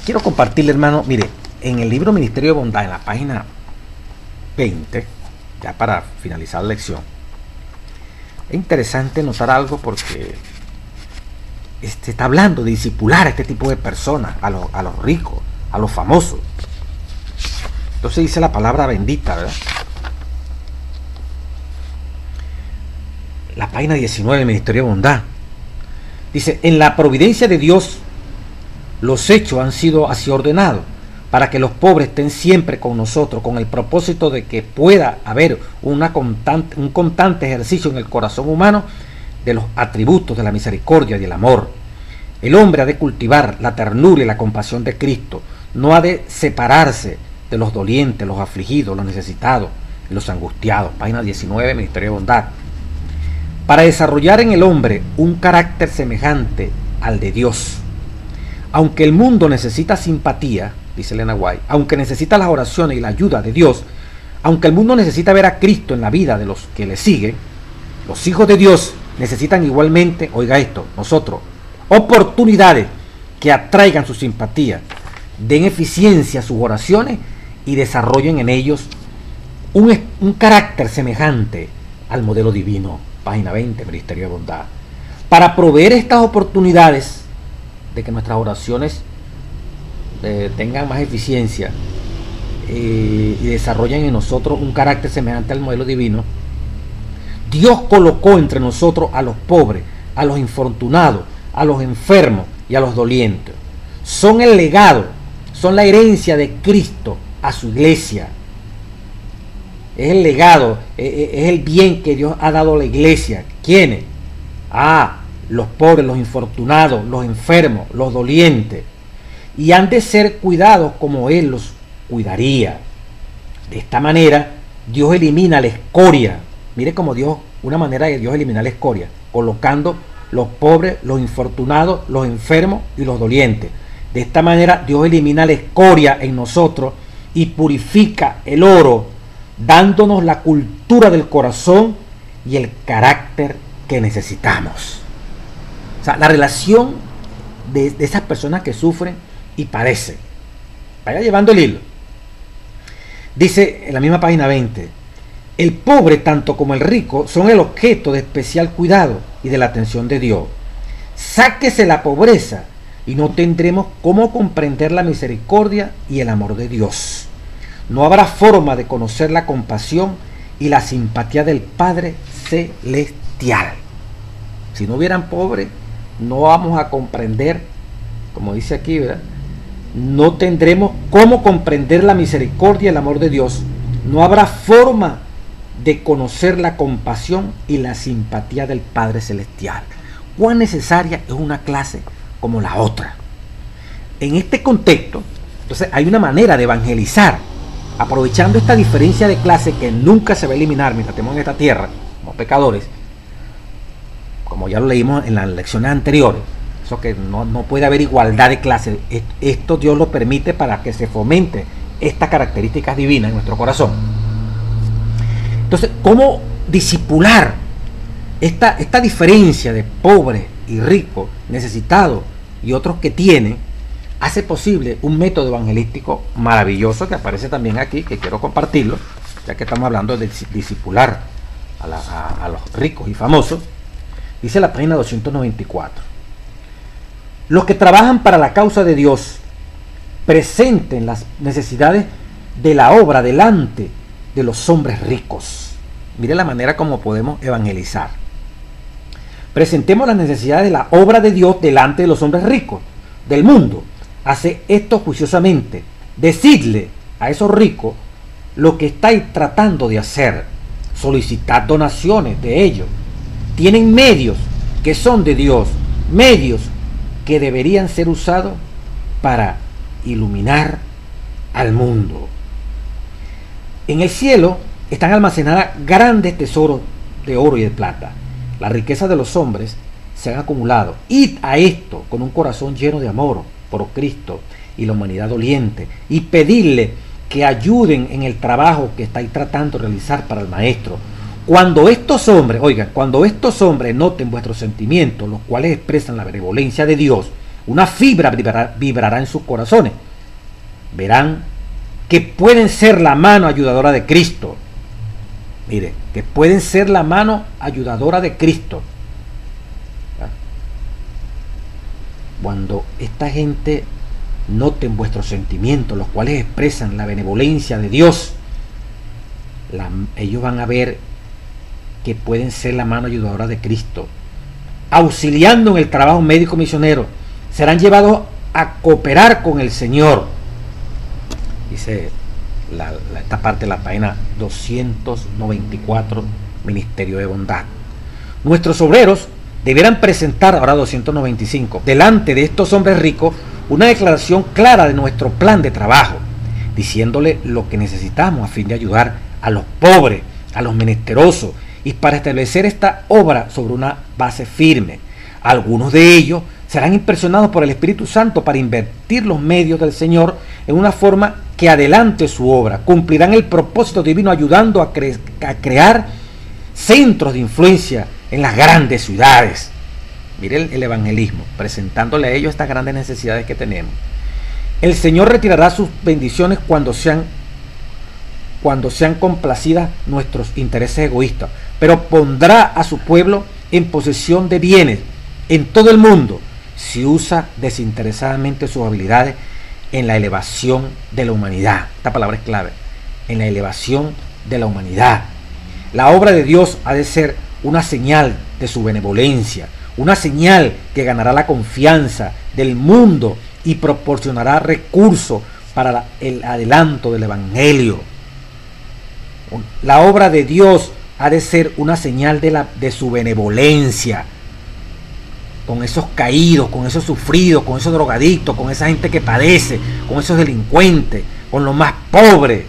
Quiero compartirle, hermano, mire, en el libro Ministerio de Bondad, en la página 20, ya para finalizar la lección, es interesante notar algo porque está hablando de discipular a este tipo de personas, a los ricos, a los famosos. Entonces dice la palabra bendita, ¿verdad? La página 19 del Ministerio de Bondad. Dice, en la providencia de Dios, los hechos han sido así ordenados, para que los pobres estén siempre con nosotros, con el propósito de que pueda haber un constante ejercicio en el corazón humano de los atributos de la misericordia y el amor. El hombre ha de cultivar la ternura y la compasión de Cristo, no ha de separarse de los dolientes, los afligidos, los necesitados y los angustiados. Página 19, Ministerio de Bondad. Para desarrollar en el hombre un carácter semejante al de Dios. Aunque el mundo necesita simpatía, dice Elena White, aunque necesita las oraciones y la ayuda de Dios, aunque el mundo necesita ver a Cristo en la vida de los que le siguen, los hijos de Dios necesitan igualmente, oiga esto, nosotros, oportunidades que atraigan su simpatía, den eficiencia a sus oraciones y desarrollen en ellos un carácter semejante al modelo divino. Página 20, Ministerio de Bondad. Para proveer estas oportunidades de que nuestras oraciones tengan más eficiencia y desarrollen en nosotros un carácter semejante al modelo divino, Dios colocó entre nosotros a los pobres, a los infortunados, a los enfermos y a los dolientes. Son el legado, son la herencia de Cristo a su iglesia. Es el legado, es el bien que Dios ha dado a la iglesia. ¿Quiénes? Los pobres, los infortunados, los enfermos, los dolientes. Y han de ser cuidados como Él los cuidaría. De esta manera, Dios elimina la escoria. Mire cómo Dios, una manera de Dios eliminar la escoria, colocando los pobres, los infortunados, los enfermos y los dolientes. De esta manera, Dios elimina la escoria en nosotros y purifica el oro, dándonos la cultura del corazón y el carácter que necesitamos. O sea, la relación de esas personas que sufren y padecen. Vaya llevando el hilo. Dice en la misma página 20, el pobre tanto como el rico son el objeto de especial cuidado y de la atención de Dios. Sáquese la pobreza y no tendremos cómo comprender la misericordia y el amor de Dios. No habrá forma de conocer la compasión y la simpatía del Padre Celestial. Si no hubieran pobres, no vamos a comprender, como dice aquí, ¿verdad? No tendremos cómo comprender la misericordia y el amor de Dios. No habrá forma de conocer la compasión y la simpatía del Padre Celestial. ¿Cuán necesaria es una clase como la otra? En este contexto, entonces hay una manera de evangelizar, aprovechando esta diferencia de clase que nunca se va a eliminar mientras estemos en esta tierra, como pecadores, como ya lo leímos en las lecciones anteriores. Eso que no puede haber igualdad de clase. Esto Dios lo permite para que se fomente estas características divinas en nuestro corazón. Entonces, ¿cómo disipular esta diferencia de pobre y rico, necesitado y otros que tienen, hace posible un método evangelístico maravilloso que aparece también aquí, que quiero compartirlo, ya que estamos hablando de discipular a los ricos y famosos. Dice la página 294. Los que trabajan para la causa de Dios presenten las necesidades de la obra delante de los hombres ricos. Mire la manera como podemos evangelizar. Presentemos las necesidades de la obra de Dios delante de los hombres ricos del mundo. Hace esto juiciosamente. Decidle a esos ricos lo que estáis tratando de hacer. Solicitad donaciones de ellos. Tienen medios que son de Dios, medios que deberían ser usados para iluminar al mundo. En el cielo están almacenadas grandes tesoros de oro y de plata. La riqueza de los hombres se han acumulado. Id a esto con un corazón lleno de amor por Cristo y la humanidad doliente, y pedirle que ayuden en el trabajo que estáis tratando de realizar para el Maestro. Cuando estos hombres, oigan, cuando estos hombres noten vuestros sentimientos, los cuales expresan la benevolencia de Dios, una fibra vibrará en sus corazones. Verán que pueden ser la mano ayudadora de Cristo. Mire, que pueden ser la mano ayudadora de Cristo. Cuando esta gente noten vuestros sentimientos, los cuales expresan la benevolencia de Dios, ellos van a ver que pueden ser la mano ayudadora de Cristo, auxiliando en el trabajo médico misionero. Serán llevados a cooperar con el Señor. Dice esta parte de la página 294, Ministerio de Bondad. Nuestros obreros debieran presentar, ahora 295, delante de estos hombres ricos, una declaración clara de nuestro plan de trabajo, diciéndole lo que necesitamos a fin de ayudar a los pobres, a los menesterosos, y para establecer esta obra sobre una base firme. Algunos de ellos serán impresionados por el Espíritu Santo para invertir los medios del Señor en una forma que adelante su obra. Cumplirán el propósito divino ayudando a crear centros de influencia en las grandes ciudades. Miren el evangelismo, presentándole a ellos estas grandes necesidades que tenemos. El Señor retirará sus bendiciones cuando sean complacidas nuestros intereses egoístas, pero pondrá a su pueblo en posesión de bienes en todo el mundo si usa desinteresadamente sus habilidades en la elevación de la humanidad. Esta palabra es clave, en la elevación de la humanidad. La obra de Dios ha de ser una señal de su benevolencia, una señal que ganará la confianza del mundo y proporcionará recursos para el adelanto del Evangelio. La obra de Dios ha de ser una señal de su benevolencia con esos caídos, con esos sufridos, con esos drogadictos, con esa gente que padece, con esos delincuentes, con los más pobres.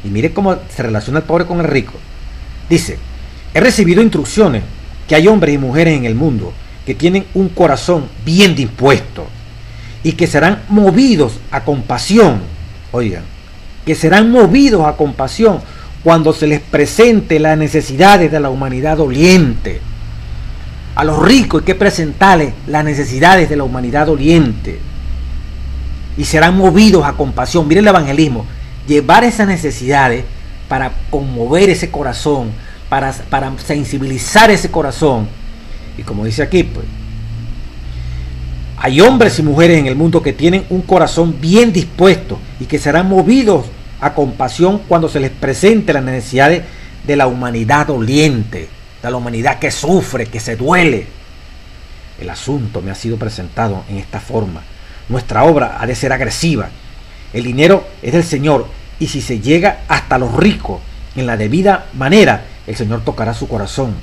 Y mire cómo se relaciona el pobre con el rico. Dice: he recibido instrucciones que hay hombres y mujeres en el mundo que tienen un corazón bien dispuesto y que serán movidos a compasión. Oigan, que serán movidos a compasión cuando se les presente las necesidades de la humanidad doliente. A los ricos hay que presentarles las necesidades de la humanidad doliente y serán movidos a compasión. Miren el evangelismo, llevar esas necesidades para conmover ese corazón, para sensibilizar ese corazón. Y como dice aquí, pues, hay hombres y mujeres en el mundo que tienen un corazón bien dispuesto y que serán movidos a compasión cuando se les presente las necesidades de la humanidad doliente, de la humanidad que sufre, que se duele. El asunto me ha sido presentado en esta forma. Nuestra obra ha de ser agresiva. El dinero es del Señor, y si se llega hasta los ricos en la debida manera, el Señor tocará su corazón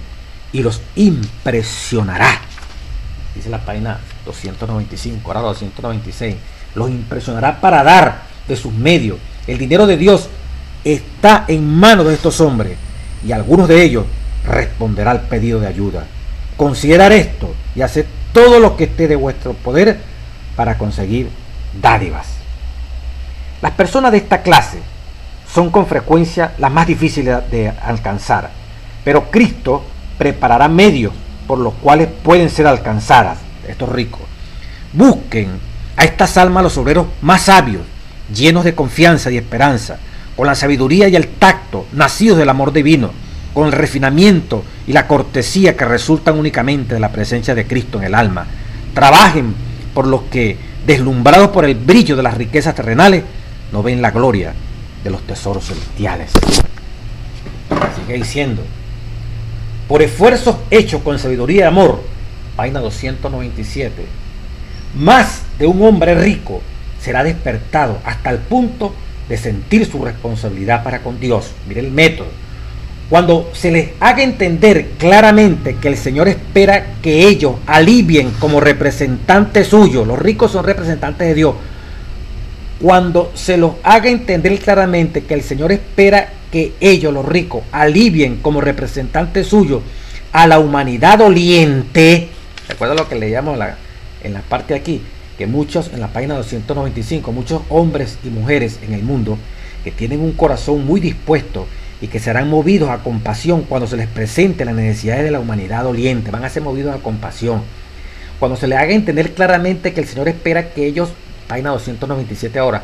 y los impresionará. Dice la página 295, ahora 296. Los impresionará para dar de sus medios. El dinero de Dios está en manos de estos hombres, y algunos de ellos responderá al pedido de ayuda. Considerad esto y haced todo lo que esté de vuestro poder para conseguir dádivas. Las personas de esta clase son con frecuencia las más difíciles de alcanzar, pero Cristo preparará medios por los cuales pueden ser alcanzadas. estos ricos. Busquen a estas almas los obreros más sabios, llenos de confianza y esperanza, con la sabiduría y el tacto, nacidos del amor divino, con el refinamiento y la cortesía que resultan únicamente de la presencia de Cristo en el alma. Trabajen por los que, deslumbrados por el brillo de las riquezas terrenales, no ven la gloria de los tesoros celestiales. Sigue diciendo, por esfuerzos hechos con sabiduría y amor, página 297, más de un hombre rico será despertado hasta el punto de sentir su responsabilidad para con Dios. Mire el método. Cuando se les haga entender claramente que el Señor espera que ellos alivien como representantes suyos, los ricos son representantes de Dios. Cuando se los haga entender claramente que el Señor espera que ellos, los ricos, alivien como representantes suyos a la humanidad doliente. ¿Recuerda lo que leíamos en la parte aquí? Que muchos, en la página 295, muchos hombres y mujeres en el mundo que tienen un corazón muy dispuesto y que serán movidos a compasión cuando se les presente las necesidades de la humanidad doliente, van a ser movidos a compasión. Cuando se les haga entender claramente que el Señor espera que ellos, página 297 ahora,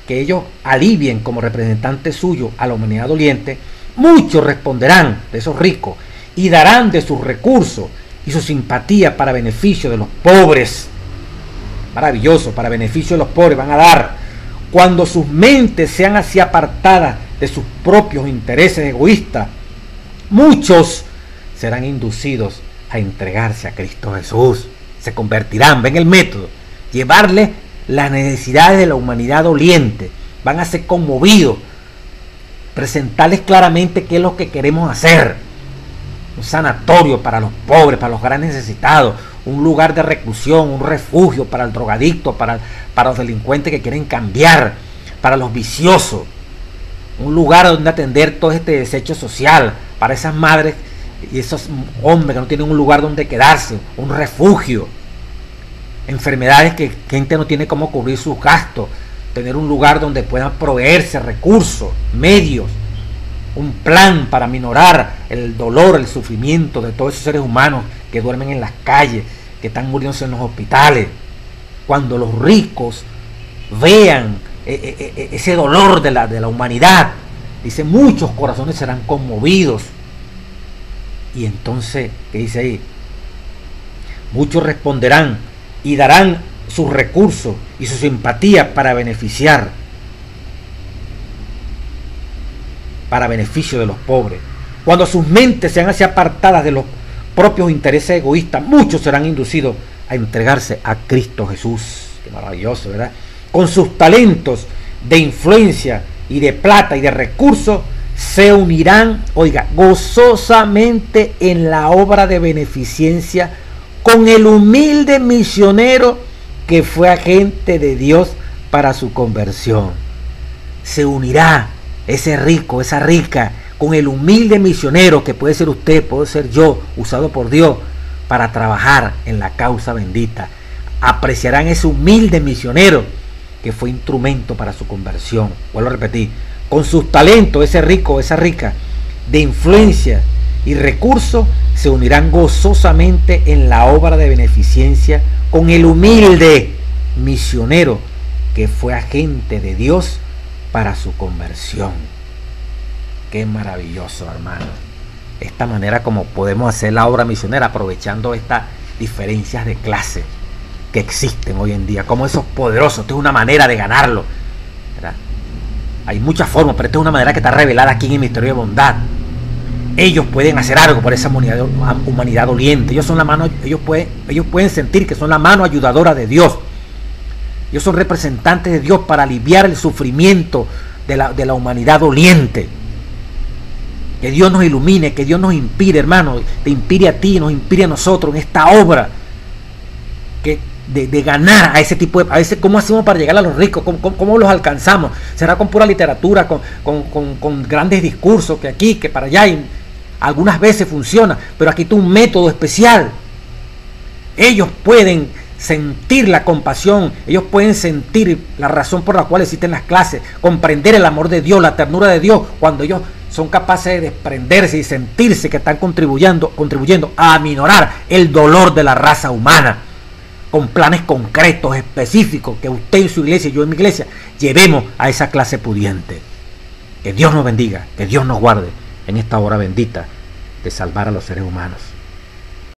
que ellos alivien como representantes suyos a la humanidad doliente, muchos responderán de esos ricos y darán de sus recursos y su simpatía para beneficio de los pobres. Maravilloso, para beneficio de los pobres van a dar. Cuando sus mentes sean así apartadas de sus propios intereses egoístas, muchos serán inducidos a entregarse a Cristo Jesús. Se convertirán, ven el método, llevarles las necesidades de la humanidad doliente, van a ser conmovidos, presentarles claramente qué es lo que queremos hacer. Un sanatorio para los pobres, para los grandes necesitados, un lugar de reclusión, un refugio para el drogadicto, para los delincuentes que quieren cambiar, para los viciosos, un lugar donde atender todo este desecho social, para esas madres y esos hombres que no tienen un lugar donde quedarse, un refugio. Enfermedades que gente no tiene cómo cubrir sus gastos, tener un lugar donde puedan proveerse recursos, medios, un plan para minorar el dolor, el sufrimiento de todos esos seres humanos que duermen en las calles, que están muriéndose en los hospitales. Cuando los ricos vean ese dolor de la humanidad, dice, muchos corazones serán conmovidos. Y entonces, ¿qué dice ahí? Muchos responderán y darán sus recursos y su simpatía para beneficiar, para beneficio de los pobres. Cuando sus mentes sean así apartadas de los propios intereses egoístas, muchos serán inducidos a entregarse a Cristo Jesús. Qué maravilloso, ¿verdad? Con sus talentos de influencia y de plata y de recursos, se unirán, oiga, gozosamente en la obra de beneficencia con el humilde misionero que fue agente de Dios para su conversión. Se unirá ese rico, esa rica, con el humilde misionero que puede ser usted, puede ser yo, usado por Dios para trabajar en la causa bendita. Apreciarán ese humilde misionero que fue instrumento para su conversión. Vuelvo a repetir, con sus talentos, ese rico, esa rica, de influencia y recursos, se unirán gozosamente en la obra de beneficencia con el humilde misionero que fue agente de Dios para su conversión. Qué maravilloso, hermano. Esta manera como podemos hacer la obra misionera, aprovechando estas diferencias de clase que existen hoy en día, como esos poderosos. Esta es una manera de ganarlo, ¿verdad? Hay muchas formas, pero esta es una manera que está revelada aquí en el misterio de bondad. Ellos pueden hacer algo por esa humanidad doliente. Ellos son la mano, ellos pueden sentir que son la mano ayudadora de Dios. Ellos son representantes de Dios para aliviar el sufrimiento de la humanidad doliente. Que Dios nos ilumine, que Dios nos inspire, hermano, te inspire a ti, nos inspire a nosotros en esta obra de ganar a ese tipo de... ¿Cómo hacemos para llegar a los ricos? ¿Cómo los alcanzamos? ¿Será con pura literatura, con grandes discursos, que aquí, que para allá? Y algunas veces funciona, pero aquí está un método especial. Ellos pueden sentir la compasión, ellos pueden sentir la razón por la cual existen las clases, comprender el amor de Dios, la ternura de Dios, cuando ellos son capaces de desprenderse y sentirse que están contribuyendo a aminorar el dolor de la raza humana. con planes concretos, específicos, que usted en su iglesia y yo en mi iglesia llevemos a esa clase pudiente. Que Dios nos bendiga, que Dios nos guarde en esta hora bendita de salvar a los seres humanos.